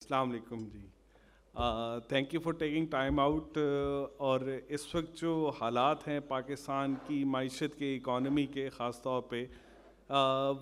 السلام علیکم جی. Thank you for taking time out. اور اس وقت جو حالات ہیں پاکستان کی معیشت کے اکانومی کے خاص طور پہ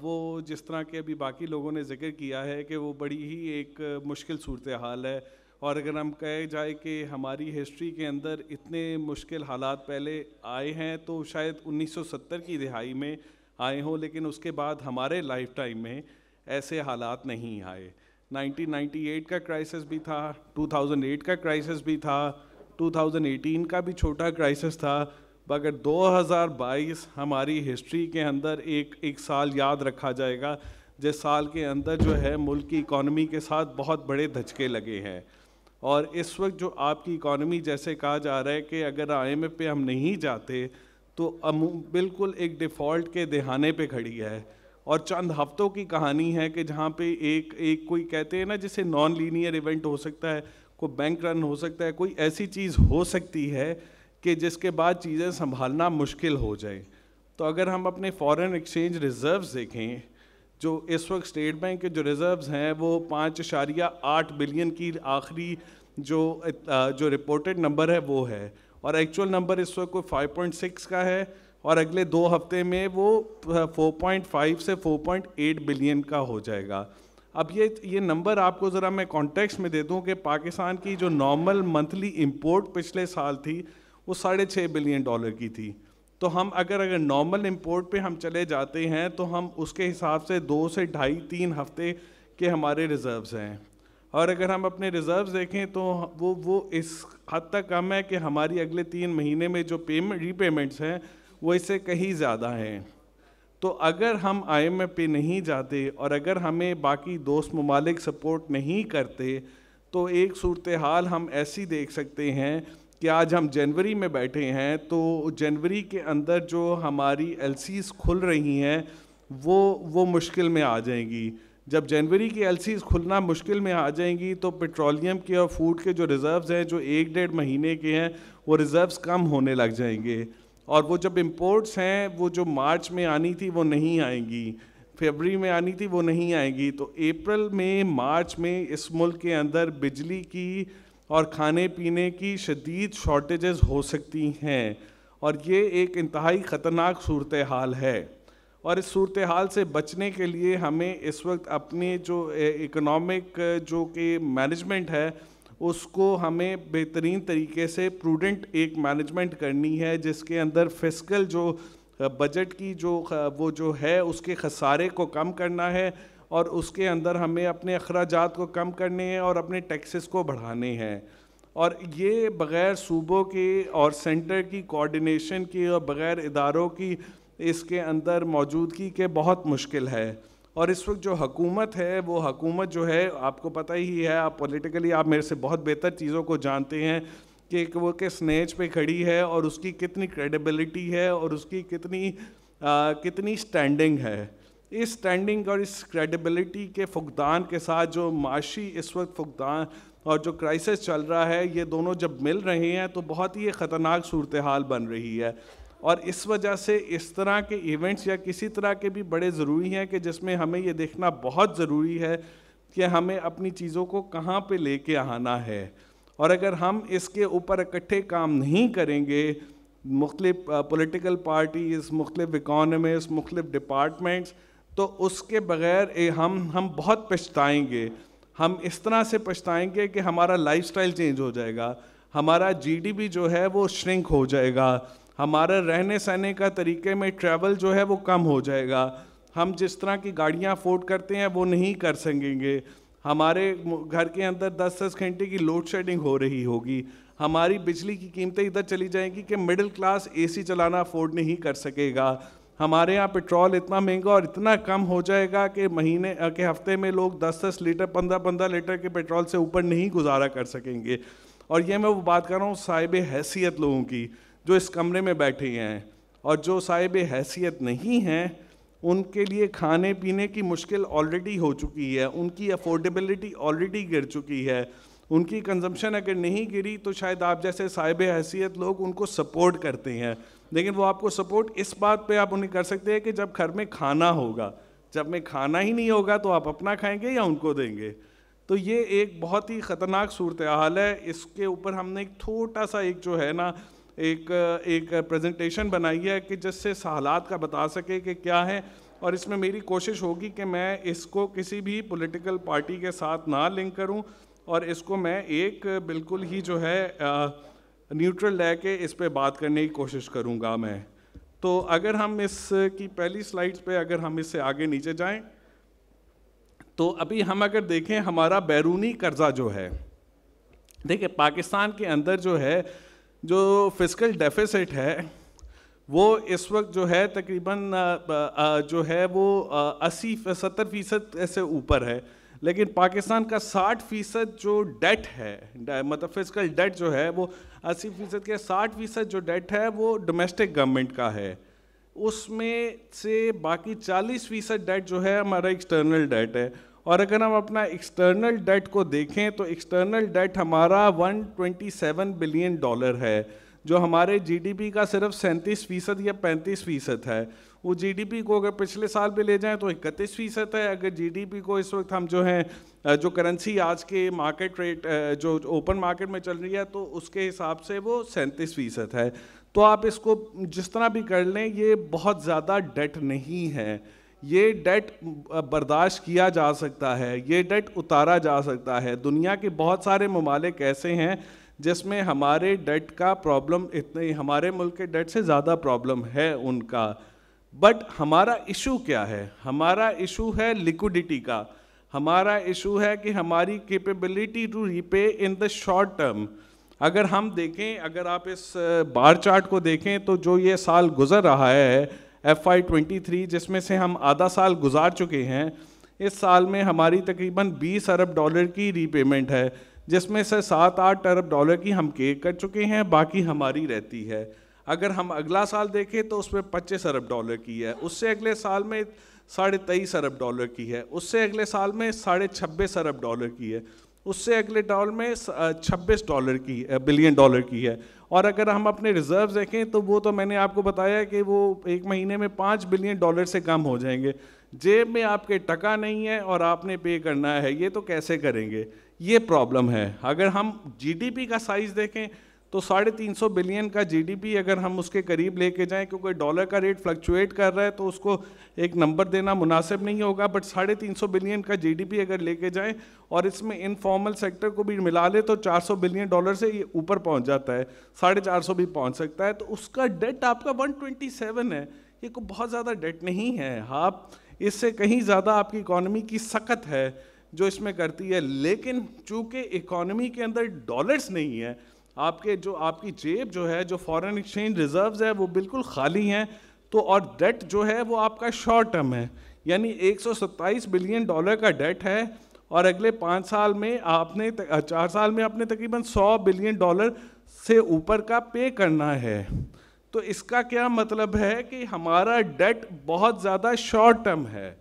وہ جس طرح کے ابھی باقی لوگوں نے ذکر کیا ہے کہ وہ بڑی ہی ایک مشکل صورتحال ہے. اور اگر ہم کہے جائے کہ ہماری ہسٹری کے اندر اتنے مشکل حالات پہلے آئے ہیں تو شاید 1970 کی دہائی میں آئے ہوں، لیکن اس کے بعد ہمارے لائف ٹائم میں ایسے حالات نہیں آئے. 1998 کا کرائسس بھی تھا، 2008 کا کرائسس بھی تھا، 2018 کا بھی چھوٹا کرائسس تھا، مگر 2022 ہماری ہسٹری کے اندر ایک سال یاد رکھا جائے گا جس سال کے اندر جو ہے ملک کی اکانومی کے ساتھ بہت بڑے دھچکے لگے ہیں. اور اس وقت جو آپ کی اکانومی جیسے کہا جا رہا ہے کہ اگر IMF پہ ہم نہیں جاتے تو بالکل ایک ڈیفالٹ کے دہانے پہ کھڑی ہے. اور چند ہفتوں کی کہانی ہے کہ جہاں پہ ایک کوئی کہتے ہیں نا جسے نان لینئر ایونٹ ہو سکتا ہے، کوئی بینک رن ہو سکتا ہے، کوئی ایسی چیز ہو سکتی ہے کہ جس کے بعد چیزیں سنبھالنا مشکل ہو جائے. تو اگر ہم اپنے فارن ایکسچینج ریزروز دیکھیں، جو اس وقت اسٹیٹ بینک کے جو ریزروز ہیں وہ 5.8 بلین کی آخری جو رپورٹڈ نمبر ہے وہ ہے، اور ایکچوئل نمبر اس وقت کوئی 5.6 کا ہے، اور اگلے 2 ہفتے میں وہ 4.5 سے 4.8 بلین کا ہو جائے گا. اب یہ نمبر آپ کو ذرا میں کانٹیکسٹ میں دے دوں کہ پاکستان کی جو نارمل منتھلی امپورٹ پچھلے سال تھی وہ $6.5 بلین کی تھی. تو ہم اگر نارمل امپورٹ پہ ہم چلے جاتے ہیں تو ہم اس کے حساب سے 2 سے 2.5-3 ہفتے کے ہمارے ریزروز ہیں. اور اگر ہم اپنے ریزروز دیکھیں تو وہ اس حد تک کم ہے کہ ہماری اگلے 3 مہینے میں جو ری پیمنٹس ہیں وہ اس سے کہیں زیادہ ہیں. تو اگر ہم IMF پہ نہیں جاتے اور اگر ہمیں باقی دوست ممالک سپورٹ نہیں کرتے تو ایک صورتحال ہم ایسی دیکھ سکتے ہیں کہ آج ہم جنوری میں بیٹھے ہیں تو جنوری کے اندر جو ہماری LCs کھل رہی ہیں وہ مشکل میں آ جائیں گی. جب جنوری کی LCs کھلنا مشکل میں آ جائیں گی تو پیٹرولیم کے اور فوڈ کے جو ریزروز ہیں جو 1-1.5 مہینے کے ہیں وہ ریزروز کم ہونے لگ جائیں گے. اور وہ جب امپورٹس ہیں وہ جو مارچ میں آنی تھی وہ نہیں آئیں گی، فیبری میں آنی تھی وہ نہیں آئیں گی. تو اپریل میں مارچ میں اس ملک کے اندر بجلی کی اور کھانے پینے کی شدید شارٹیجز ہو سکتی ہیں، اور یہ ایک انتہائی خطرناک صورتحال ہے. اور اس صورتحال سے بچنے کے لیے ہمیں اس وقت اپنی جو اکنامک جو کہ مینجمنٹ ہے اس کو ہمیں بہترین طریقے سے پروڈنٹ ایک مینجمنٹ کرنی ہے، جس کے اندر فسکل جو بجٹ کی وہ جو ہے اس کے خسارے کو کم کرنا ہے، اور اس کے اندر ہمیں اپنے اخراجات کو کم کرنے ہیں اور اپنے ٹیکسز کو بڑھانے ہیں. اور یہ بغیر صوبوں کے اور سینٹر کی کوارڈینیشن کی اور بغیر اداروں کی اس کے اندر موجودگی کے بہت مشکل ہے. اور اس وقت جو حکومت ہے وہ حکومت جو ہے آپ کو پتہ ہی ہے، آپ پولیٹیکلی آپ میرے سے بہت بہتر چیزوں کو جانتے ہیں کہ وہ کس نیچ پہ کھڑی ہے اور اس کی کتنی کریڈیبلٹی ہے اور اس کی کتنی سٹینڈنگ ہے. اس سٹینڈنگ اور اس کریڈیبلٹی کے فقدان کے ساتھ جو معاشی اس وقت فقدان اور جو کرائسس چل رہا ہے، یہ دونوں جب مل رہے ہیں تو بہت ہی خطرناک صورتحال بن رہی ہے. اور اس وجہ سے اس طرح کے ایونٹس یا کسی طرح کے بھی بڑے ضروری ہیں کہ جس میں ہمیں یہ دیکھنا بہت ضروری ہے کہ ہمیں اپنی چیزوں کو کہاں پہ لے کے آنا ہے. اور اگر ہم اس کے اوپر اکٹھے کام نہیں کریں گے، مختلف پولیٹیکل پارٹیز، مختلف اکانومسٹ، مختلف ڈپارٹمنٹس، تو اس کے بغیر ہم بہت پچھتائیں گے. ہم اس طرح سے پچھتائیں گے کہ ہمارا لائف سٹائل چینج ہو جائے گا، ہمارا GDP جو ہے وہ شرنک ہو جائے گا، ہمارا رہنے سہنے کا طریقے میں ٹریول جو ہے وہ کم ہو جائے گا، ہم جس طرح کی گاڑیاں افورڈ کرتے ہیں وہ نہیں کر سکیں گے، ہمارے گھر کے اندر 10 گھنٹے کی لوڈ شیڈنگ ہو رہی ہوگی، ہماری بجلی کی قیمتیں ادھر چلی جائیں گی کہ مڈل کلاس AC چلانا افورڈ نہیں کر سکے گا، ہمارے ہاں پیٹرول اتنا مہنگا اور اتنا کم ہو جائے گا کہ مہینے کے ہفتے میں لوگ 10 لیٹر 15 لیٹر کے پیٹرول سے اوپر نہیں گزارا کر سکیں گے. اور یہ میں وہ بات کر رہا ہوں صاحب حیثیت لوگوں کی جو اس کمرے میں بیٹھے ہیں، اور جو صاحب حیثیت نہیں ہیں ان کے لیے کھانے پینے کی مشکل آلریڈی ہو چکی ہے، ان کی افورڈیبلٹی آلریڈی گر چکی ہے، ان کی کنزمپشن اگر نہیں گری تو شاید آپ جیسے صاحب حیثیت لوگ ان کو سپورٹ کرتے ہیں، لیکن وہ آپ کو سپورٹ اس بات پہ آپ انہیں کر سکتے ہیں کہ جب گھر میں کھانا ہوگا. جب میں کھانا ہی نہیں ہوگا تو آپ اپنا کھائیں گے یا ان کو دیں گے؟ تو یہ ایک بہت ہی خطرناک صورتحال ہے. اس کے اوپر ہم نے ایک چھوٹا سا ایک جو ہے نا ایک پریزنٹیشن بنائی ہے کہ جس سے حالات کا بتا سکے کہ کیا ہے, اور اس میں میری کوشش ہوگی کہ میں اس کو کسی بھی پولیٹیکل پارٹی کے ساتھ نہ لنک کروں, اور اس کو میں ایک بالکل ہی جو ہے نیوٹرل لے کے اس پہ بات کرنے کی کوشش کروں گا میں. تو اگر ہم اس کی پہلی سلائڈز پہ اگر ہم اس سے آگے نیچے جائیں, تو ابھی ہم اگر دیکھیں ہمارا بیرونی قرضہ جو ہے, دیکھیں پاکستان کے اندر جو ہے جو فسکل ڈیفیسٹ ہے وہ اس وقت جو ہے تقریباً جو ہے وہ 80-70% سے اوپر ہے, لیکن پاکستان کا 60% جو ڈیٹ ہے, مطلب فسکل ڈیٹ جو ہے وہ 80% کے 60% جو ڈیٹ ہے وہ ڈومیسٹک گورنمنٹ کا ہے. اس میں سے باقی 40% ڈیٹ جو ہے ہمارا ایکسٹرنل ڈیٹ ہے. اور اگر ہم اپنا ایکسٹرنل ڈیٹ کو دیکھیں تو ایکسٹرنل ڈیٹ ہمارا $127 بلین ہے, جو ہمارے جی ڈی پی کا صرف 37% یا 35% ہے. وہ جی ڈی پی کو اگر پچھلے سال پہ لے جائیں تو 31% ہے. اگر جی ڈی پی کو اس وقت ہم جو ہیں جو کرنسی آج کے مارکیٹ ریٹ جو اوپن مارکیٹ میں چل رہی ہے تو اس کے حساب سے وہ 37% ہے. تو آپ اس کو جس طرح بھی کر لیں, یہ بہت زیادہ ڈیٹ نہیں ہے. یہ ڈیٹ برداشت کیا جا سکتا ہے, یہ ڈیٹ اتارا جا سکتا ہے. دنیا کے بہت سارے ممالک ایسے ہیں جس میں ہمارے ڈیٹ کا پرابلم اتنے, ہمارے ملک کے ڈیٹ سے زیادہ پرابلم ہے ان کا. بٹ ہمارا ایشو کیا ہے؟ ہمارا ایشو ہے لیکوڈیٹی کا. ہمارا ایشو ہے کہ ہماری capability to repay in the short term. اگر ہم دیکھیں, اگر آپ اس بار چارٹ کو دیکھیں تو جو یہ سال گزر رہا ہے FY23, جس میں سے ہم آدھا سال گزار چکے ہیں, اس سال میں ہماری تقریباً $20 ارب کی ری پیمنٹ ہے, جس میں سے $7-8 ارب کی ہم پے کر چکے ہیں, باقی ہماری رہتی ہے. اگر ہم اگلا سال دیکھیں تو اس میں $25 ارب کی ہے, اس سے اگلے سال میں $23.5 ارب کی ہے, اس سے اگلے سال میں $26.5 ارب کی ہے, اس سے اگلے ڈال میں $26 بلین کی ہے. اور اگر ہم اپنے ریزروز دیکھیں تو وہ تو میں نے آپ کو بتایا کہ وہ ایک مہینے میں $5 بلین سے کم ہو جائیں گے. جیب میں آپ کے ٹکا نہیں ہے اور آپ نے پے کرنا ہے, یہ تو کیسے کریں گے؟ یہ پرابلم ہے. اگر ہم جی ڈی پی کا سائز دیکھیں تو 350 بلین کا جی ڈی پی اگر ہم اس کے قریب لے کے جائیں, کیونکہ ڈالر کا ریٹ فلکچویٹ کر رہا ہے تو اس کو ایک نمبر دینا مناسب نہیں ہوگا, بٹ 350 بلین کا جی ڈی پی اگر لے کے جائیں اور اس میں انفارمل سیکٹر کو بھی ملا لے تو $400 بلین سے یہ اوپر پہنچ جاتا ہے, 450 بھی پہنچ سکتا ہے. تو اس کا ڈیٹ آپ کا 127 ہے, یہ کوئی بہت زیادہ ڈیٹ نہیں ہے. آپ اس سے کہیں زیادہ آپ کی اکانومی کی سخت ہے جو اس میں کرتی ہے, لیکن چونکہ اکانومی کے اندر ڈالرز نہیں ہے, آپ کے جو آپ کی جیب جو ہے, جو فارن ایکسچینج ریزروز ہے وہ بالکل خالی ہیں, تو اور ڈیٹ جو ہے وہ آپ کا شارٹ ٹرم ہے, یعنی $127 بلین کا ڈیٹ ہے, اور اگلے 5 سال میں آپ نے 4 سال میں آپ نے تقریباً $100 بلین سے اوپر کا پے کرنا ہے. تو اس کا کیا مطلب ہے کہ ہمارا ڈیٹ بہت زیادہ شارٹ ٹرم ہے,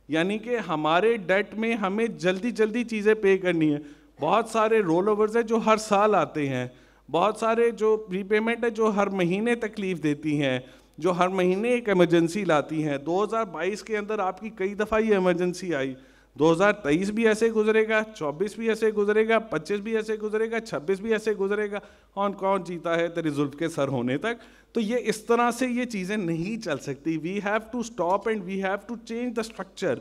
یعنی کہ ہمارے ڈیٹ میں ہمیں جلدی جلدی چیزیں پے کرنی ہیں. بہت سارے رول اوورز ہیں جو ہر سال آتے ہیں, بہت سارے جو ری پیمنٹ ہے جو ہر مہینے تکلیف دیتی ہیں, جو ہر مہینے ایک ایمرجنسی لاتی ہیں. 2022 کے اندر آپ کی کئی دفعہ یہ ایمرجنسی آئی, 2023 بھی ایسے گزرے گا, 24 بھی ایسے گزرے گا, 25 بھی ایسے گزرے گا, 26 بھی ایسے گزرے گا. کون جیتا ہے تیری زلف کے سر ہونے تک. تو یہ اس طرح سے یہ چیزیں نہیں چل سکتی. We have to stop and we have to change the structure.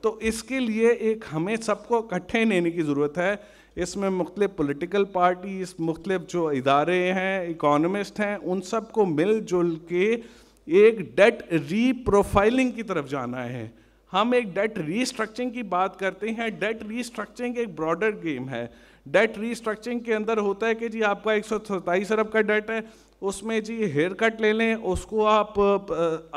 تو اس کے لیے ایک ہمیں سب کو اکٹھے لینے کی ضرورت ہے. اس میں مختلف پولیٹیکل پارٹیز, مختلف جو ادارے ہیں, اکانومسٹ ہیں, ان سب کو مل جل کے ایک ڈیٹ ری پروفائلنگ کی طرف جانا ہے. ہم ایک ڈیٹ ری اسٹرکچرنگ کی بات کرتے ہیں. ڈیٹ ری اسٹرکچرنگ ایک براڈر گیم ہے. ڈیٹ ری اسٹرکچرنگ کے اندر ہوتا ہے کہ جی آپ کا 127 ارب کا ڈیٹ ہے, اس میں جی ہیئر کٹ لے لیں, اس کو آپ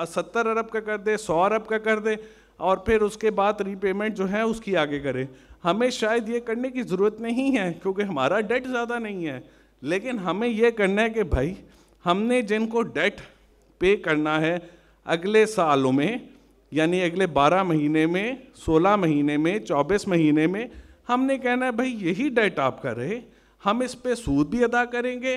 70 ارب کا کر دیں, 100 ارب کا کر دیں, اور پھر اس کے بعد ری پیمنٹ جو ہے اس کی آگے کریں. ہمیں شاید یہ کرنے کی ضرورت نہیں ہے کیونکہ ہمارا ڈیٹ زیادہ نہیں ہے, لیکن ہمیں یہ کرنا ہے کہ بھائی ہم نے جن کو ڈیٹ پے کرنا ہے اگلے سالوں میں, یعنی اگلے 12 مہینے میں, 16 مہینے میں, 24 مہینے میں, ہم نے کہنا ہے بھائی یہی ڈیٹ آپ کا رہے, ہم اس پہ سود بھی ادا کریں گے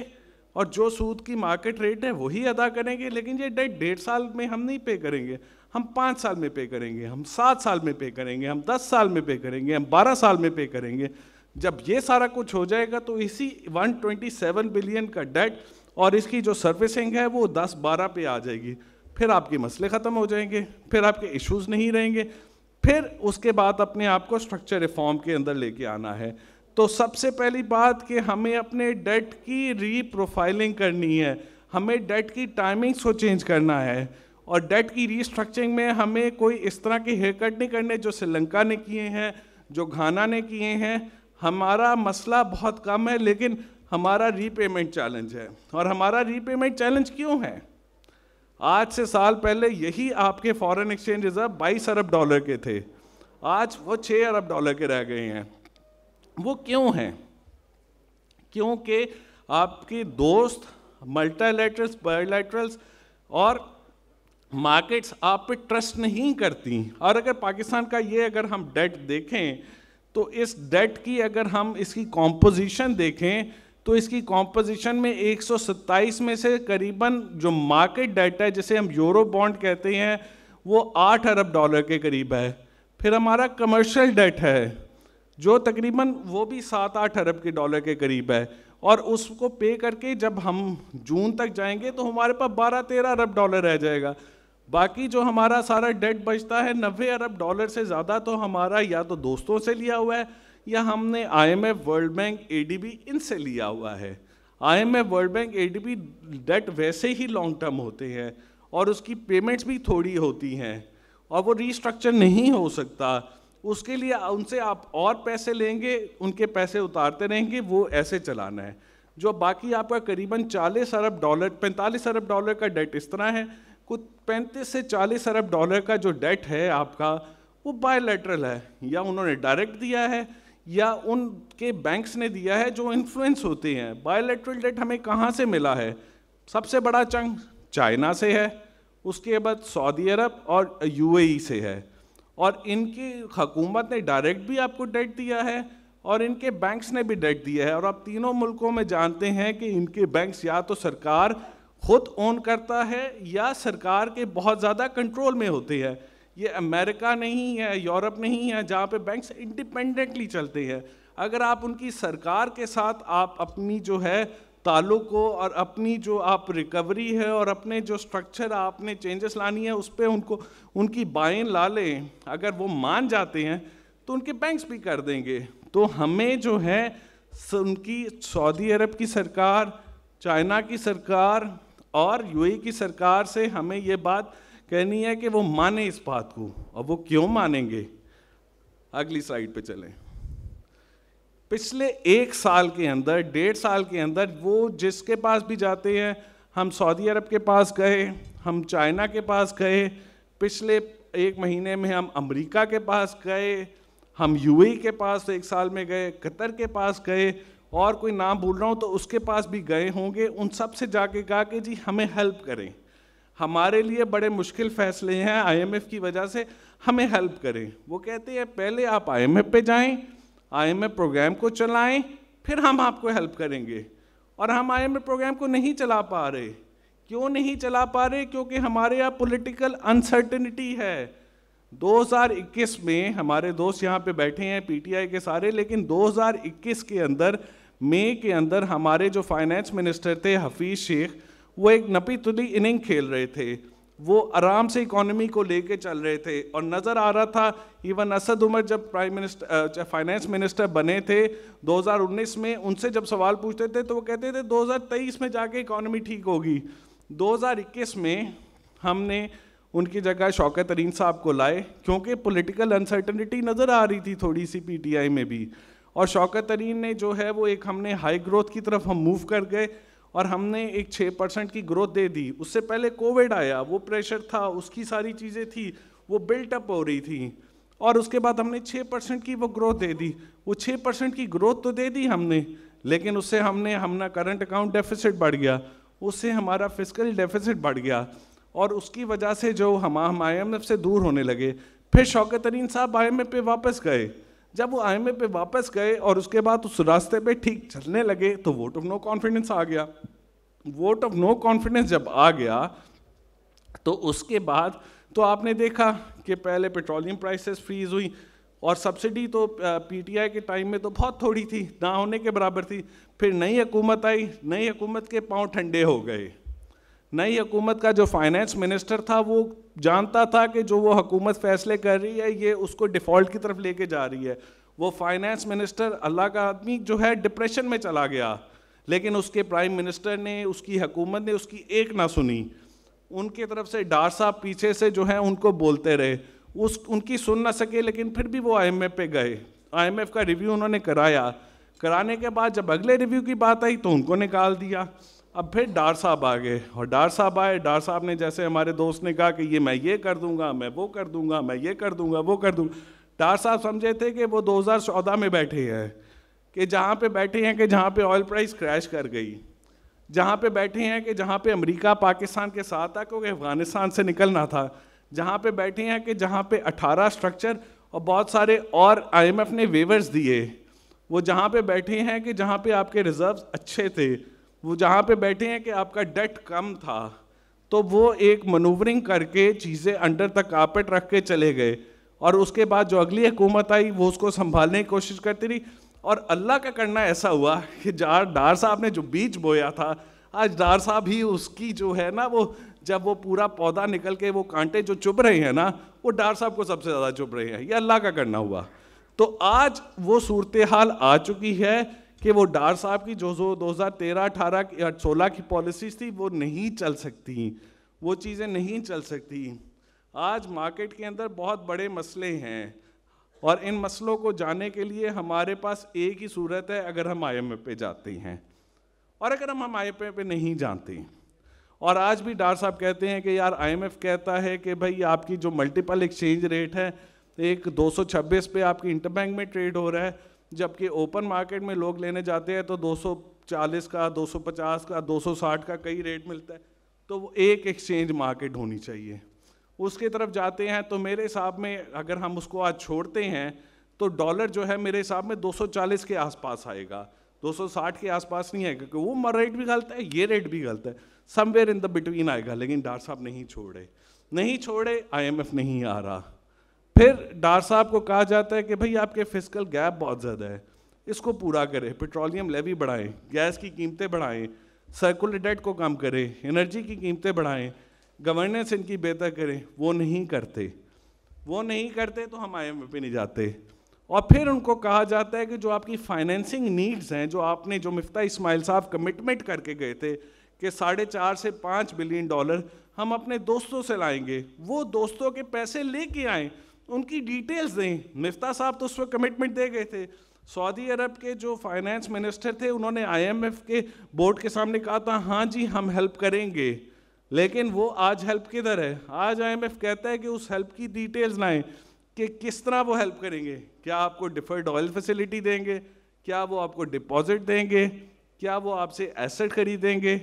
اور جو سود کی مارکیٹ ریٹ ہے وہی ادا کریں گے, لیکن یہ ڈیٹ 1.5 سال میں ہم نہیں پے کریں گے, ہم 5 سال میں پے کریں گے, ہم 7 سال میں پے کریں گے, ہم 10 سال میں پے کریں گے, ہم 12 سال میں پے کریں گے. جب یہ سارا کچھ ہو جائے گا تو اسی 127 بلین کا ڈیٹ اور اس کی جو سروسنگ ہے وہ 10-12 پہ آ جائے گی. پھر آپ کے مسئلے ختم ہو جائیں گے, پھر آپ کے ایشوز نہیں رہیں گے. پھر اس کے بعد اپنے آپ کو اسٹرکچر ریفارم کے اندر لے کے آنا ہے. تو سب سے پہلی بات کہ ہمیں اپنے ڈیٹ کی ری پروفائلنگ کرنی ہے, ہمیں ڈیٹ کی ٹائمنگس کو چینج کرنا ہے, اور ڈیٹ کی ری اسٹرکچرنگ میں ہمیں کوئی اس طرح کے ہیئر کٹ نہیں کرنے جو سری لنکا نے کیے ہیں, جو گھانا نے کیے ہیں. ہمارا مسئلہ بہت کم ہے لیکن ہمارا ری پیمنٹ چیلنج ہے. اور ہمارا ری پیمنٹ چیلنج کیوں ہے؟ آج سے سال پہلے یہی آپ کے فارن ایکسچینج ریزرو 22 ارب ڈالر کے تھے, آج وہ 6 ارب ڈالر کے رہ گئے ہیں. وہ کیوں ہیں؟ کیونکہ آپ کے دوست ملٹی لیٹرلز, بائی لیٹرلز اور مارکیٹس آپ پہ ٹرسٹ نہیں کرتی. اور اگر پاکستان کا یہ اگر ہم ڈیٹ دیکھیں تو اس ڈیٹ کی اگر ہم اس کی کمپوزیشن دیکھیں تو اس کی کمپوزیشن میں 127 میں سے قریباً جو مارکیٹ ڈیٹ ہے جسے ہم یورو بانڈ کہتے ہیں وہ 8 ارب ڈالر کے قریب ہے. پھر ہمارا کمرشل ڈیٹ ہے جو تقریباً وہ بھی 7-8 ارب کے ڈالر کے قریب ہے, اور اس کو پے کر کے جب ہم جون تک جائیں گے تو ہمارے پاس 12-13 ارب ڈالر رہ جائے گا. باقی جو ہمارا سارا ڈیٹ بچتا ہے 90 ارب ڈالر سے زیادہ تو ہمارا یا تو دوستوں سے لیا ہوا ہے یا ہم نے I M F, world bank, A D B ان سے لیا ہوا ہے. I M F, world bank, A D B debt ویسے ہی لانگ ٹرم ہوتے ہیں اور اس کی پیمنٹس بھی تھوڑی ہوتی ہیں اور وہ ری اسٹرکچر نہیں ہو سکتا. اس کے لیے ان سے آپ اور پیسے لیں گے, ان کے پیسے اتارتے رہیں گے, وہ ایسے چلانا ہے. جو باقی آپ کا قریباً 40 ارب ڈالر 45 ارب ڈالر کا ڈیٹ اس طرح ہے, کچھ 35 سے 40 ارب ڈالر کا جو ڈیٹ ہے آپ کا وہ بائی لیٹرل ہے, یا انہوں نے ڈائریکٹ دیا ہے یا ان کے بینکس نے دیا ہے جو انفلوئنس ہوتے ہیں. بائی لیٹرل ڈیٹ ہمیں کہاں سے ملا ہے؟ سب سے بڑا چنک چائنا سے ہے, اس کے بعد سعودی عرب اور یو اے ای سے ہے, اور ان کی حکومت نے ڈائریکٹ بھی آپ کو ڈیٹ دیا ہے اور ان کے بینکس نے بھی ڈیٹ دیا ہے. اور آپ تینوں ملکوں میں جانتے ہیں کہ ان کے بینکس یا تو سرکار خود اون کرتا ہے یا سرکار کے بہت زیادہ کنٹرول میں ہوتے ہیں. یہ امریکہ نہیں ہے, یورپ نہیں ہے جہاں پہ بینکس انڈیپینڈنٹلی چلتے ہیں. اگر آپ ان کی سرکار کے ساتھ آپ اپنی جو ہے تعلق کو اور اپنی جو آپ ریکوری ہے اور اپنے جو سٹرکچر آپ نے چینجز لانی ہے اس پہ ان کی بائن لا لیں, اگر وہ مان جاتے ہیں تو ان کے بینکس بھی کر دیں گے. تو ہمیں جو ہے ان کی سعودی عرب کی سرکار, چائنا کی سرکار اور یو اے کی سرکار سے ہمیں یہ بات کہنی ہے کہ وہ مانیں اس بات کو. اور وہ کیوں مانیں گے؟ اگلی سلائیڈ پہ چلیں. پچھلے 1 سال کے اندر, 1.5 سال کے اندر وہ جس کے پاس بھی جاتے ہیں, ہم سعودی عرب کے پاس گئے, ہم چائنا کے پاس گئے, پچھلے 1 مہینے میں ہم امریکہ کے پاس گئے, ہم یو اے کے پاس 1 سال میں گئے, قطر کے پاس گئے, اور کوئی نام بھول رہا ہوں تو اس کے پاس بھی گئے ہوں گے. ان سب سے جا کے کہا کہ جی ہمیں ہیلپ کریں, ہمارے لیے بڑے مشکل فیصلے ہیں آئی ایم ایف کی وجہ سے, ہمیں ہیلپ کریں. وہ کہتے ہیں پہلے آپ آئی ایم ایف پہ جائیں, آئی ایم ایف پروگرام کو چلائیں, پھر ہم آپ کو ہیلپ کریں گے. اور ہم آئی ایم ایف پروگرام کو نہیں چلا پا رہے. کیوں نہیں چلا پا رہے؟ کیونکہ ہمارے یہاں پولیٹیکل انسرٹنٹی ہے. 2021 میں ہمارے دوست یہاں پہ بیٹھے ہیں پی ٹی آئی کے سارے, لیکن 2021 کے اندر مئی کے اندر ہمارے جو فائنانس منسٹر تھے حفیظ شیخ, وہ ایک نپی تلی اننگ کھیل رہے تھے. وہ آرام سے اکانومی کو لے کے چل رہے تھے, اور نظر آ رہا تھا ایون اسد عمر جب فائنانس منسٹر بنے تھے 2019 میں, ان سے جب سوال پوچھتے تھے تو وہ کہتے تھے 2023 میں جا کے اکانومی ٹھیک ہوگی. 2021 میں ہم نے ان کی جگہ شوکت ترین صاحب کو لائے, کیونکہ پولیٹیکل انسرٹنٹی نظر آ رہی تھی تھوڑی سی پی ٹی آئی میں بھی. اور شوکت ترین نے جو ہے وہ ایک ہم نے ہائی گروتھ کی طرف ہم موو کر گئے, اور ہم نے ایک 6% کی گروتھ دے دی. اس سے پہلے کووڈ آیا, وہ پریشر تھا, اس کی ساری چیزیں تھی, وہ بلٹ اپ ہو رہی تھیں, اور اس کے بعد ہم نے 6% کی وہ گروتھ دے دی. وہ 6% کی گروتھ تو دے دی ہم نے, لیکن اس سے ہمارا کرنٹ اکاؤنٹ ڈیفیسٹ بڑھ گیا, اس سے ہمارا فسکل ڈیفیسٹ بڑھ گیا, اور اس کی وجہ سے جو ہم آئی ایم ایف سے دور ہونے لگے. پھر شوکت ترین صاحب آئی ایم ایف پہ واپس گئے. جب وہ آئی ایم ایف پہ واپس گئے اور اس کے بعد اس راستے پہ ٹھیک چلنے لگے تو ووٹ آف نو کانفیڈنس آ گیا. ووٹ آف نو کانفیڈنس جب آ گیا تو اس کے بعد تو آپ نے دیکھا کہ پہلے پیٹرولیم پرائسز فریز ہوئی اور سبسڈی تو پی ٹی آئی کے ٹائم میں تو بہت تھوڑی تھی, نہ ہونے کے برابر تھی. پھر نئی حکومت آئی, نئی حکومت کے پاؤں ٹھنڈے ہو گئے. نئی حکومت کا جو فائنانس منسٹر تھا وہ جانتا تھا کہ جو وہ حکومت فیصلے کر رہی ہے یہ اس کو ڈیفالٹ کی طرف لے کے جا رہی ہے. وہ فائنانس منسٹر اللہ کا آدمی جو ہے ڈپریشن میں چلا گیا, لیکن اس کے پرائم منسٹر نے, اس کی حکومت نے اس کی ایک نہ سنی. ان کی طرف سے ڈار صاحب پیچھے سے جو ہے ان کو بولتے رہے, ان کی سن نہ سکے, لیکن پھر بھی وہ آئی ایم ایف پہ گئے. آئی ایم ایف کا ریویو انہوں نے کرایا. کرانے کے بعد جب اگلے ریویو کی بات آئی تو ان کو نکال دیا. اب پھر ڈار صاحب آ گئے, اور ڈار صاحب آئے, ڈار صاحب نے جیسے ہمارے دوست نے کہا کہ یہ میں یہ کر دوں گا, میں وہ کر دوں گا, میں یہ کر دوں گا, وہ کر دوں گا. ڈار صاحب سمجھے تھے کہ وہ 2014 میں بیٹھے ہیں, کہ جہاں پہ بیٹھے ہیں کہ جہاں پہ آئل پرائس کریش کر گئی, جہاں پہ بیٹھے ہیں کہ جہاں پہ امریکہ پاکستان کے ساتھ تھا کیونکہ افغانستان سے نکلنا تھا, جہاں پہ بیٹھے ہیں کہ جہاں پہ 18 اسٹرکچر اور بہت سارے اور آئی ایم ایف نے ویورز دیے, وہ جہاں پہ بیٹھے ہیں کہ جہاں پہ آپ کے ریزروز اچھے تھے, وہ جہاں پہ بیٹھے ہیں کہ آپ کا ڈیٹ کم تھا, تو وہ ایک منورنگ کر کے چیزیں انڈر تک کارپیٹ رکھ کے چلے گئے. اور اس کے بعد جو اگلی حکومت آئی وہ اس کو سنبھالنے کی کوشش کرتی رہی. اور اللہ کا کرنا ایسا ہوا کہ ڈار صاحب نے جو بیج بویا تھا, آج ڈار صاحب ہی اس کی جو ہے نا, وہ جب وہ پورا پودا نکل کے وہ کانٹے جو چبھ رہے ہیں نا, وہ ڈار صاحب کو سب سے زیادہ چبھ رہے ہیں. یہ اللہ کا کرنا ہوا. تو آج وہ صورتحال آ چکی ہے کہ وہ ڈار صاحب کی جو 2013 18 16 کی پالیسیز تھی وہ نہیں چل سکتی, وہ چیزیں نہیں چل سکتی. آج مارکیٹ کے اندر بہت بڑے مسئلے ہیں, اور ان مسئلوں کو جاننے کے لیے ہمارے پاس ایک ہی صورت ہے, اگر ہم آئی ایم ایف پہ جاتے ہیں, اور اگر ہم آئی ایم ایف پہ نہیں جانتے. اور آج بھی ڈار صاحب کہتے ہیں کہ یار آئی ایم ایف کہتا ہے کہ بھائی آپ کی جو ملٹیپل ایکسچینج ریٹ ہے, ایک 226 پہ آپ کی انٹر بینک میں ٹریڈ ہو رہا ہے, جبکہ اوپن مارکیٹ میں لوگ لینے جاتے ہیں تو 240 کا, 250 کا, 260 کا کئی ریٹ ملتا ہے. تو وہ ایک ایکسچینج مارکیٹ ہونی چاہیے, اس کی طرف جاتے ہیں. تو میرے حساب میں اگر ہم اس کو آج چھوڑتے ہیں تو ڈالر جو ہے میرے حساب میں 240 کے آس پاس آئے گا, 260 کے آس پاس نہیں آئے گا, کیونکہ وہ ریٹ بھی غلط ہے, یہ ریٹ بھی غلط ہے, سم ویئر ان دا بٹوین آئے گا. لیکن ڈار صاحب نہیں چھوڑے, آئی ایم ایف نہیں آ رہا. پھر ڈار صاحب کو کہا جاتا ہے کہ بھائی آپ کے فسکل گیپ بہت زیادہ ہے, اس کو پورا کرے, پیٹرولیم لیوی بڑھائیں, گیس کی قیمتیں بڑھائیں, سرکولر ڈیٹ کو کم کریں, انرجی کی قیمتیں بڑھائیں, گورننس ان کی بہتر کریں. وہ نہیں کرتے تو ہم آئی ایم ایف پہ نہیں جاتے. اور پھر ان کو کہا جاتا ہے کہ جو آپ کی فائنینسنگ نیڈز ہیں, جو آپ نے, جو مفتاح اسماعیل صاحب کمٹمنٹ کر کے گئے تھے کہ 4.5 سے 5 بلین ڈالر ہم اپنے دوستوں سے لائیں گے, وہ دوستوں کے پیسے لے کے آئیں, ان کی ڈیٹیلز دیں. مفتاح صاحب تو اس وقت کمٹمنٹ دے گئے تھے. سعودی عرب کے جو فائنانس منسٹر تھے انہوں نے آئی ایم ایف کے بورڈ کے سامنے کہا تھا ہاں جی ہم ہیلپ کریں گے, لیکن وہ آج ہیلپ کدھر ہے؟ آج آئی ایم ایف کہتا ہے کہ اس ہیلپ کی ڈیٹیلز لائیں کہ کس طرح وہ ہیلپ کریں گے. کیا آپ کو ڈیفرڈ آئل فیسلٹی دیں گے, کیا وہ آپ کو ڈپازٹ دیں گے, کیا وہ آپ سے ایسٹ خریدیں گے,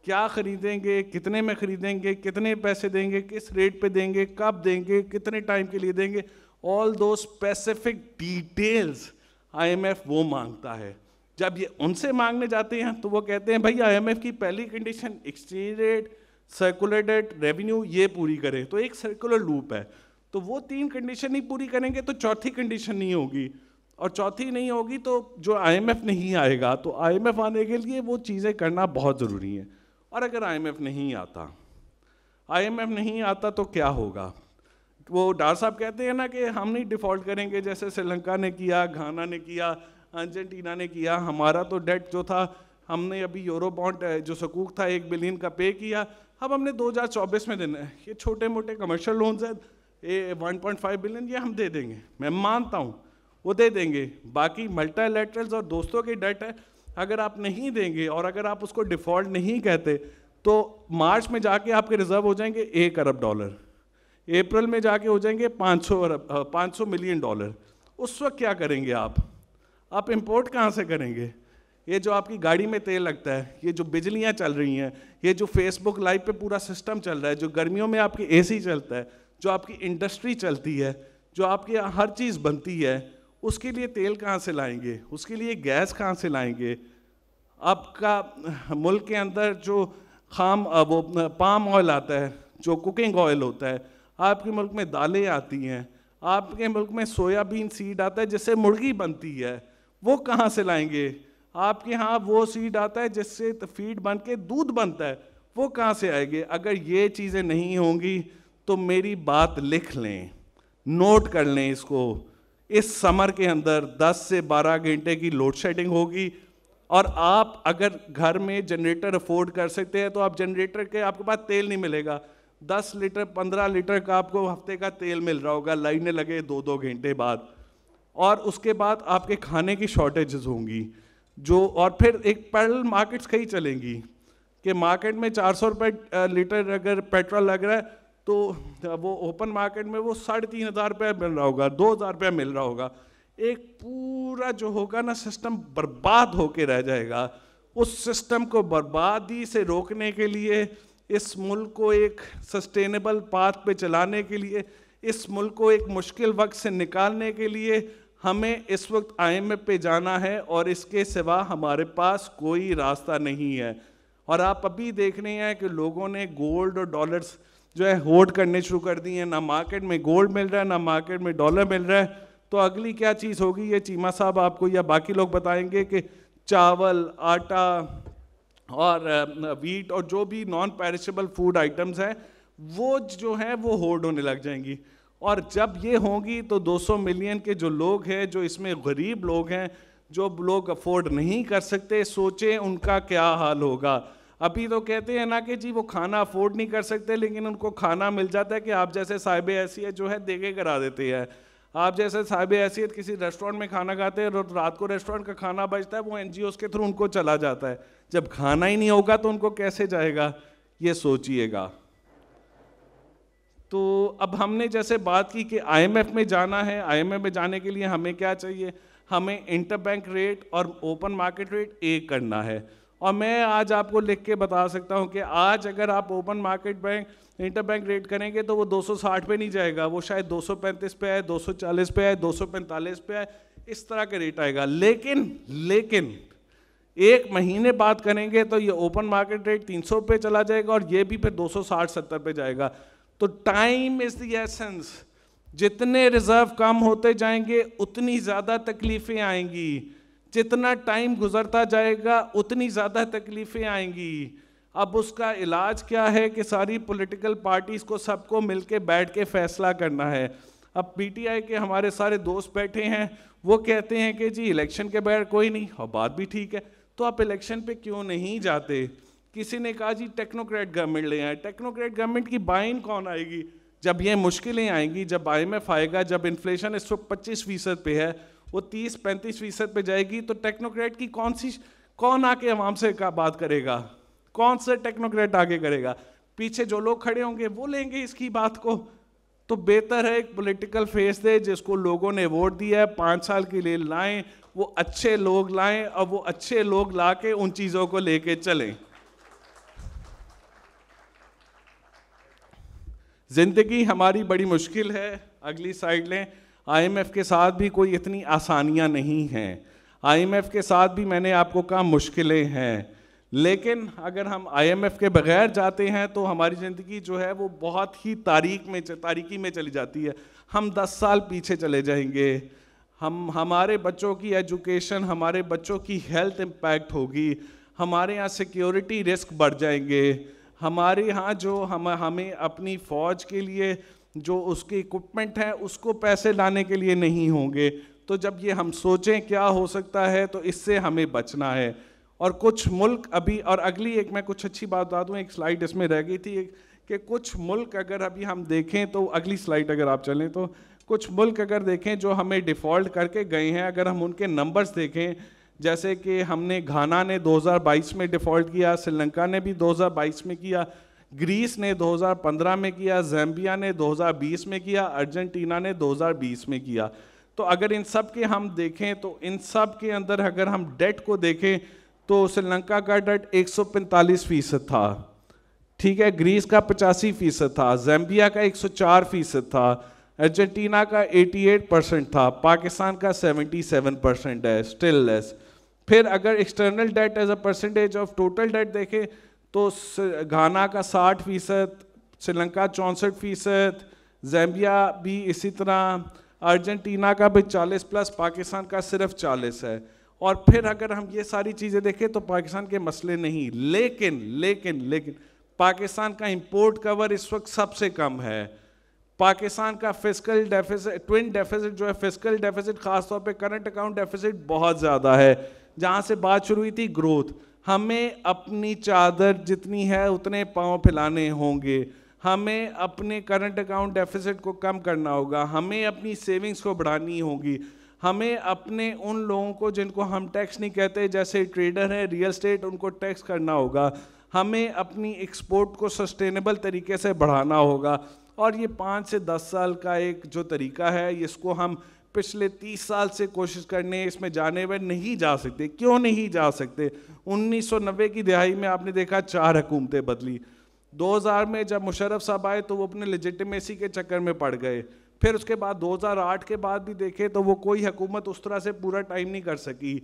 کیا خریدیں گے, کتنے میں خریدیں گے, کتنے پیسے دیں گے, کس ریٹ پہ دیں گے, کب دیں گے, کتنے ٹائم کے لیے دیں گے. All the specific details I M F وہ مانگتا ہے. جب یہ ان سے مانگنے جاتے ہیں تو وہ کہتے ہیں بھائی آئی ایم ایف کی پہلی condition exchange rate, circular debt, revenue, یہ پوری کریں. تو ایک سرکولر لوپ ہے, تو وہ 3 کنڈیشن ہی پوری کریں گے تو چوتھی کنڈیشن نہیں ہوگی, اور چوتھی نہیں ہوگی تو جو آئی ایم ایف نہیں آئے گا. تو آئی ایم ایف آنے کے لیے وہ چیزیں کرنا بہت ضروری ہیں. اور اگر آئی ایم ایف نہیں آتا تو کیا ہوگا؟ وہ ڈار صاحب کہتے ہیں نا کہ ہم نہیں ڈیفالٹ کریں گے جیسے سری لنکا نے کیا, گھانا نے کیا, ارجنٹینا نے کیا. ہمارا تو ڈیٹ جو تھا, ہم نے ابھی یورو بانڈ جو سکوک تھا 1 بلین کا پے کیا, اب ہم نے 2024 میں دینا ہے. یہ چھوٹے موٹے کمرشل لونز ہیں 1.5 بلین, یہ ہم دے دیں گے, میں مانتا ہوں وہ دے دیں گے. باقی ملٹی لیٹرلز اور دوستوں کی ڈیٹ ہے, اگر آپ نہیں دیں گے اور اگر آپ اس کو ڈیفالٹ نہیں کہتے تو مارچ میں جا کے آپ کے ریزرو ہو جائیں گے $1 ارب, اپریل میں جا کے ہو جائیں گے 500 ملین ڈالر. اس وقت کیا کریں گے آپ امپورٹ کہاں سے کریں گے؟ یہ جو آپ کی گاڑی میں تیل لگتا ہے, یہ جو بجلیاں چل رہی ہیں, یہ جو فیس بک لائیو پہ پورا سسٹم چل رہا ہے, جو گرمیوں میں آپ کی اے سی چلتا ہے, جو آپ کی انڈسٹری چلتی ہے, جو آپ کی ہر چیز بنتی ہے, اس کے لیے تیل کہاں سے لائیں گے؟ اس کے لیے گیس کہاں سے لائیں گے؟ آپ کا ملک کے اندر جو خام وہ پام آئل آتا ہے, جو کوکنگ آئل ہوتا ہے, آپ کے ملک میں دالیں آتی ہیں, آپ کے ملک میں سویا بین سیڈ آتا ہے جس سے مرغی بنتی ہے, وہ کہاں سے لائیں گے؟ آپ کے ہاں وہ سیڈ آتا ہے جس سے فیڈ بن کے دودھ بنتا ہے, وہ کہاں سے آئے گے؟ اگر یہ چیزیں نہیں ہوں گی تو میری بات لکھ لیں, نوٹ کر لیں اس کو, اس سمر کے اندر 10 سے 12 گھنٹے کی لوڈ شیڈنگ ہوگی. اور آپ اگر گھر میں جنریٹر افورڈ کر سکتے ہیں تو آپ جنریٹر کے, آپ کے پاس تیل نہیں ملے گا, 10 لیٹر 15 لیٹر کا آپ کو ہفتے کا تیل مل رہا ہوگا, لائنیں لگے 2 گھنٹے بعد, اور اس کے بعد آپ کے کھانے کی شارٹیجز ہوں گی جو, اور پھر ایک پیرل مارکیٹس کہیں چلیں گی کہ مارکیٹ میں 400 روپے لیٹر اگر پیٹرول لگ رہا ہے تو وہ اوپن مارکیٹ میں وہ 3,500 روپے مل رہا ہوگا, 2,000 روپے مل رہا ہوگا. ایک پورا جو ہوگا نا سسٹم برباد ہو کے رہ جائے گا. اس سسٹم کو بربادی سے روکنے کے لیے, اس ملک کو ایک سسٹینیبل پاتھ پہ چلانے کے لیے, اس ملک کو ایک مشکل وقت سے نکالنے کے لیے ہمیں اس وقت IMF پہ جانا ہے, اور اس کے سوا ہمارے پاس کوئی راستہ نہیں ہے. اور آپ ابھی دیکھ رہے ہیں کہ لوگوں نے گولڈ اور ڈالرز جو ہے ہولڈ کرنے شروع کر دی ہیں, نہ مارکیٹ میں گولڈ مل رہا ہے نہ مارکیٹ میں ڈالر مل رہا ہے. تو اگلی کیا چیز ہوگی یہ چیمہ صاحب آپ کو یا باقی لوگ بتائیں گے کہ چاول, آٹا اور ویٹ اور جو بھی نان پیرشیبل فوڈ آئٹمز ہیں وہ جو ہیں وہ ہولڈ ہونے لگ جائیں گی. اور جب یہ ہوں گی تو 200 ملین کے جو لوگ ہیں, جو اس میں غریب لوگ ہیں, جو لوگ افورڈ نہیں کر سکتے, سوچیں ان کا کیا حال ہوگا. ابھی تو کہتے ہیں نا کہ جی وہ کھانا افورڈ نہیں کر سکتے, لیکن ان کو کھانا مل جاتا ہے کہ آپ جیسے صاحب حیثیت جو ہے دے کے کرا دیتے ہیں. آپ جیسے صاحب حیثیت کسی ریسٹورینٹ میں کھانا کھاتے ہیں, رات کو ریسٹورینٹ کا کھانا بچتا ہے, وہ NGOs کے تھرو ان کو چلا جاتا ہے. جب کھانا ہی نہیں ہوگا تو ان کو کیسے جائے گا, یہ سوچئے گا. تو اب ہم نے جیسے بات کی کہ IMF میں جانا ہے, IMF میں جانے کے لیے ہمیں کیا چاہیے, ہمیں انٹر بینک ریٹ اور اوپن مارکیٹ ریٹ ایک کرنا ہے. اور میں آج آپ کو لکھ کے بتا سکتا ہوں کہ آج اگر آپ open market bank inter bank rate کریں گے تو وہ 260 پہ نہیں جائے گا, وہ شاید 235 پہ آئے, 240 پہ آئے, 245 پہ آئے, اس طرح کا ریٹ آئے گا. لیکن ایک مہینے بعد کریں گے تو یہ اوپن مارکیٹ ریٹ 300 پہ چلا جائے گا, اور یہ بھی پھر 260-70 پہ جائے گا. تو ٹائم از دی ایسنس. جتنے ریزرو کم ہوتے جائیں گے اتنی زیادہ تکلیفیں آئیں گی, جتنا ٹائم گزرتا جائے گا اتنی زیادہ تکلیفیں آئیں گی. اب اس کا علاج کیا ہے کہ ساری پولیٹیکل پارٹیز کو سب کو مل کے بیٹھ کے فیصلہ کرنا ہے. اب PTI کے ہمارے سارے دوست بیٹھے ہیں, وہ کہتے ہیں کہ جی الیکشن کے بغیر کوئی نہیں, اور بات بھی ٹھیک ہے, تو آپ الیکشن پہ کیوں نہیں جاتے؟ کسی نے کہا جی ٹیکنوکریٹ گورنمنٹ لے آئیں. ٹیکنوکریٹ گورنمنٹ کی بائن کون آئے گی جب یہ مشکلیں آئیں گی, جب IMF آئے گا, جب انفلیشن اس وقت 25% پہ ہے, وہ 30-35% پہ جائے گی, تو ٹیکنوکریٹ کی کون آ کے عوام سے بات کرے گا؟ کون سے ٹیکنوکریٹ آگے کرے گا؟ پیچھے جو لوگ کھڑے ہوں گے وہ لیں گے اس کی بات کو. تو بہتر ہے ایک پولیٹیکل فیس دے جس کو لوگوں نے ووٹ دیا ہے, 5 سال کے لیے لائیں, وہ اچھے لوگ لائیں, اور وہ اچھے لوگ لا کے ان چیزوں کو لے کے چلیں. زندگی ہماری بڑی مشکل ہے. اگلی سائیڈ لیں. IMF کے ساتھ بھی کوئی اتنی آسانیاں نہیں ہیں. IMF کے ساتھ بھی میں نے آپ کو کہا مشکلیں ہیں, لیکن اگر ہم IMF کے بغیر جاتے ہیں تو ہماری زندگی جو ہے وہ بہت ہی تاریکی میں چلی جاتی ہے. ہم 10 سال پیچھے چلے جائیں گے. ہمارے بچوں کی ایجوکیشن, ہمارے بچوں کی ہیلتھ امپیکٹ ہوگی, ہمارے یہاں سیکیورٹی رسک بڑھ جائیں گے, ہمارے ہاں جو ہمیں اپنی فوج کے لیے جو اس کے اکوپمنٹ ہیں اس کو پیسے لانے کے لیے نہیں ہوں گے. تو جب یہ ہم سوچیں کیا ہو سکتا ہے تو اس سے ہمیں بچنا ہے. اور کچھ ملک ابھی, اور اگلی ایک میں کچھ اچھی بات بتا دوں, ایک سلائیڈ اس میں رہ گئی تھی کہ کچھ ملک اگر ابھی ہم دیکھیں تو, اگلی سلائیڈ اگر آپ چلیں تو, کچھ ملک اگر دیکھیں جو ہمیں ڈیفالٹ کر کے گئے ہیں, اگر ہم ان کے نمبرز دیکھیں, جیسے کہ ہم نے گھانا نے 2022 میں ڈیفالٹ کیا, سری لنکا نے بھی 2022 میں کیا, گریس نے 2015 میں کیا, زیمبیا نے 2020 میں کیا, ارجنٹینا نے 2020 میں کیا. تو اگر ان سب کے ہم دیکھیں تو ان سب کے اندر اگر ہم ڈیٹ کو دیکھیں تو سری لنکا کا ڈیٹ 145% تھا, ٹھیک ہے, گریس کا 85% تھا, زیمبیا کا 104% تھا, ارجنٹینا کا 88% تھا, پاکستان کا 77% ہے, اسٹل لیس. پھر اگر external debt as a percentage of total debt دیکھیں تو گھانا کا 60%, سری لنکا 64%, زیمبیا بھی اسی طرح, ارجنٹینا کا بھی 40+, پاکستان کا صرف 40 ہے. اور پھر اگر ہم یہ ساری چیزیں دیکھیں تو پاکستان کے مسئلے نہیں, لیکن پاکستان کا امپورٹ کور اس وقت سب سے کم ہے. پاکستان کا فسکل ڈیفیسٹ, ٹوئن ڈیفیسٹ جو ہے, فسکل ڈیفیسٹ خاص طور پہ کرنٹ اکاؤنٹ ڈیفیسٹ بہت زیادہ ہے. جہاں سے بات شروع ہوئی تھی گروتھ, ہمیں اپنی چادر جتنی ہے اتنے پاؤں پھیلانے ہوں گے, ہمیں اپنے کرنٹ اکاؤنٹ ڈیفیسٹ کو کم کرنا ہوگا, ہمیں اپنی سیونگز کو بڑھانی ہوگی, ہمیں اپنے ان لوگوں کو جن کو ہم ٹیکس نہیں کہتے جیسے ٹریڈر ہیں, ریئل اسٹیٹ, ان کو ٹیکس کرنا ہوگا, ہمیں اپنی ایکسپورٹ کو سسٹینیبل طریقے سے بڑھانا ہوگا. اور یہ 5 سے 10 سال کا ایک جو طریقہ ہے, اس کو ہم پچھلے 30 سال سے کوشش کرنے اس میں جانے میں نہیں جا سکتے. کیوں نہیں جا سکتے؟ 1990 کی دہائی میں آپ نے دیکھا 4 حکومتیں بدلی. 2000 میں جب مشرف صاحب آئے تو وہ اپنے لیجیٹیمیسی کے چکر میں پڑ گئے. پھر اس کے بعد 2008 کے بعد بھی دیکھے تو وہ کوئی حکومت اس طرح سے پورا ٹائم نہیں کر سکی.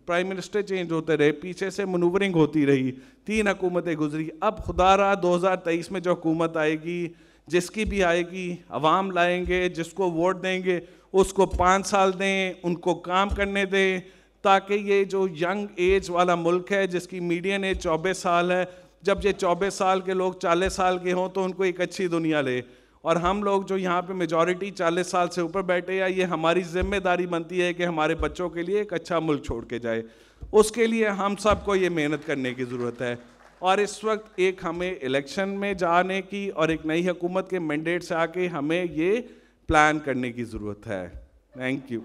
پرائم منسٹر چینج ہوتے رہے, پیچھے سے منورنگ ہوتی رہی, 3 حکومتیں گزری. اب خدا رہا 2023 میں جو حکومت آئے گی, جس کی بھی آئے گی, عوام لائیں گے, جس کو ووٹ دیں گے اس کو 5 سال دیں, ان کو کام کرنے دیں, تاکہ یہ جو ینگ ایج والا ملک ہے جس کی میڈین ایج 24 سال ہے, جب یہ 24 سال کے لوگ 40 سال کے ہوں تو ان کو ایک اچھی دنیا لے. اور ہم لوگ جو یہاں پہ میجورٹی 40 سال سے اوپر بیٹھے ہیں, یہ ہماری ذمہ داری بنتی ہے کہ ہمارے بچوں کے لیے ایک اچھا ملک چھوڑ کے جائے. اس کے لیے ہم سب کو یہ محنت کرنے کی ضرورت ہے. اور اس وقت ایک ہمیں الیکشن میں جانے کی اور ایک نئی حکومت کے مینڈیٹ سے آ کے ہمیں یہ پلان کرنے کی ضرورت ہے. Thank you.